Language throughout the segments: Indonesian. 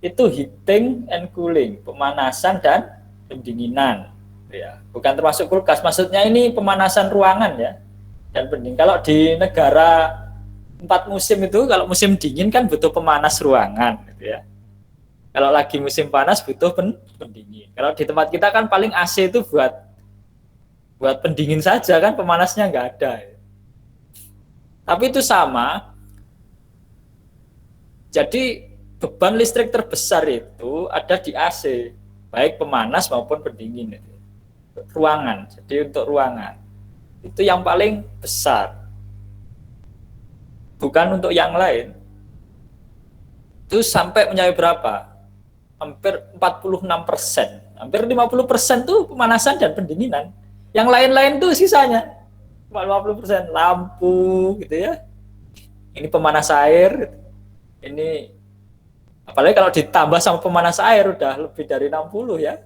itu heating and cooling, pemanasan dan pendinginan. Ya, bukan termasuk kulkas. Maksudnya ini pemanasan ruangan ya dan pendingin. Kalau di negara 4 musim itu, kalau musim dingin kan butuh pemanas ruangan, gitu ya. Kalau lagi musim panas butuh pendingin. Kalau di tempat kita kan paling AC itu buat pendingin saja kan, pemanasnya nggak ada. Tapi itu sama. Jadi beban listrik terbesar itu ada di AC, baik pemanas maupun pendingin. Ruangan. Jadi untuk ruangan itu yang paling besar. Bukan untuk yang lain. Itu sampai mencapai berapa? Hampir 46%. Hampir 50% tuh pemanasan dan pendinginan. Yang lain-lain tuh sisanya 50%, lampu gitu ya. Ini pemanas air. Ini apalagi kalau ditambah sama pemanas air udah lebih dari 60 ya.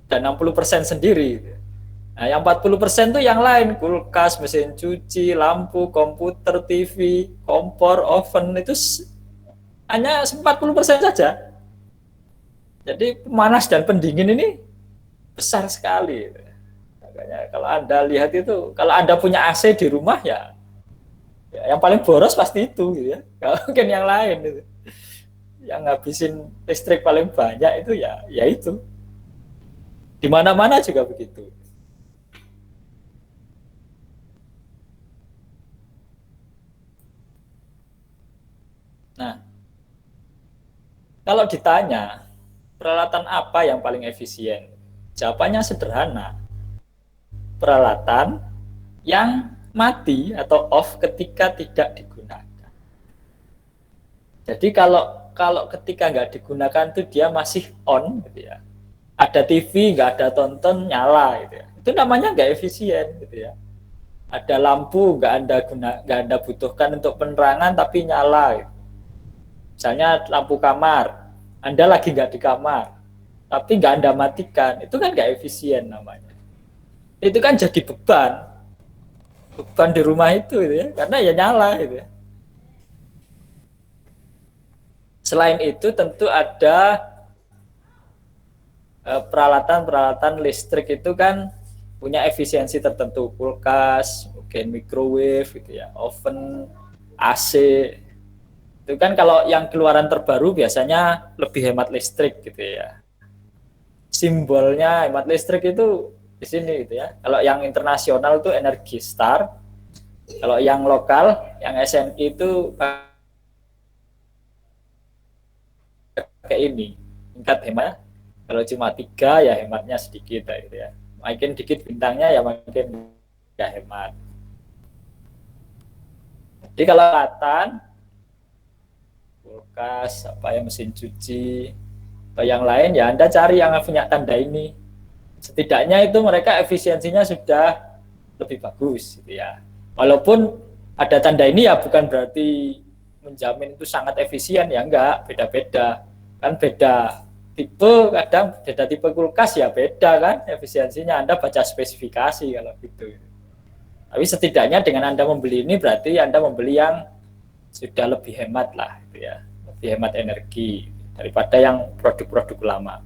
Dan 60% sendiri. Nah, yang 40% tuh yang lain, kulkas, mesin cuci, lampu, komputer, TV, kompor, oven, itu hanya 40% saja. Jadi pemanas dan pendingin ini besar sekali. Makanya kalau Anda lihat itu, kalau Anda punya AC di rumah ya yang paling boros pasti itu gitu ya. Kalau mungkin yang lain gitu. Yang ngabisin listrik paling banyak itu ya itu. Di mana-mana juga begitu. Nah, kalau ditanya peralatan apa yang paling efisien? Jawabannya sederhana. Peralatan yang mati atau off ketika tidak digunakan. Jadi kalau ketika nggak digunakan itu dia masih on gitu ya. Ada TV nggak ada tonton nyala gitu ya. Itu namanya nggak efisien gitu ya. Ada lampu nggak anda butuhkan untuk penerangan tapi nyala gitu. Misalnya lampu kamar, Anda lagi nggak di kamar tapi nggak Anda matikan, itu kan nggak efisien namanya. Itu kan jadi beban di rumah itu gitu ya, karena ya nyala gitu ya. Selain itu tentu ada peralatan-peralatan listrik itu kan punya efisiensi tertentu, kulkas, mungkin microwave gitu ya, oven, AC. Itu kan kalau yang keluaran terbaru biasanya lebih hemat listrik gitu ya. Simbolnya hemat listrik itu di sini gitu ya. Kalau yang internasional itu Energy Star. Kalau yang lokal, yang SNI itu kayak ini. Tingkat hemat. Kalau cuma 3 ya hematnya sedikit gitu ya. Makin dikit bintangnya ya makin gak hemat. Jadi kalau peralatan kulkas, apa ya, mesin cuci, atau yang lain ya Anda cari yang punya tanda ini. Setidaknya itu mereka efisiensinya sudah lebih bagus gitu ya. Walaupun ada tanda ini ya bukan berarti menjamin itu sangat efisien ya, enggak, beda-beda. Kan beda tipe, kadang beda tipe kulkas ya beda kan efisiensinya. Anda baca spesifikasi kalau gitu. Tapi setidaknya dengan Anda membeli ini berarti Anda membeli yang sudah lebih hemat lah gitu ya, lebih hemat energi daripada yang produk-produk lama.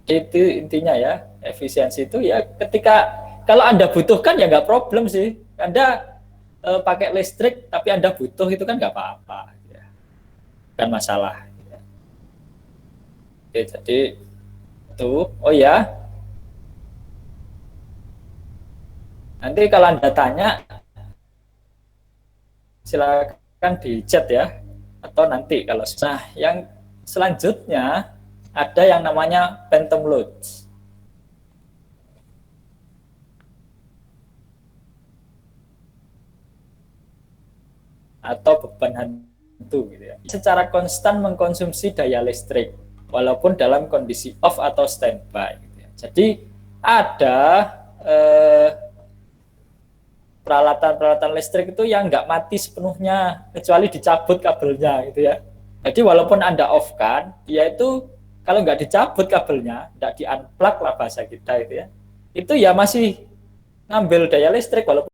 Itu intinya ya, efisiensi itu ya ketika kalau Anda butuhkan ya nggak problem sih. Anda pakai listrik tapi Anda butuh itu kan nggak apa-apa ya. Bukan masalah ya. Oke, jadi itu oh ya, nanti kalau Anda tanya silakan di chat ya, atau nanti kalau nah yang selanjutnya ada yang namanya phantom load atau beban hantu gitu ya. Secara konstan mengkonsumsi daya listrik walaupun dalam kondisi off atau standby gitu ya. Jadi ada peralatan-peralatan listrik itu yang nggak mati sepenuhnya kecuali dicabut kabelnya gitu ya. Jadi walaupun Anda off kan, dia itu kalau nggak dicabut kabelnya, nggak di-unplug lah bahasa kita itu ya, itu ya masih ngambil daya listrik walaupun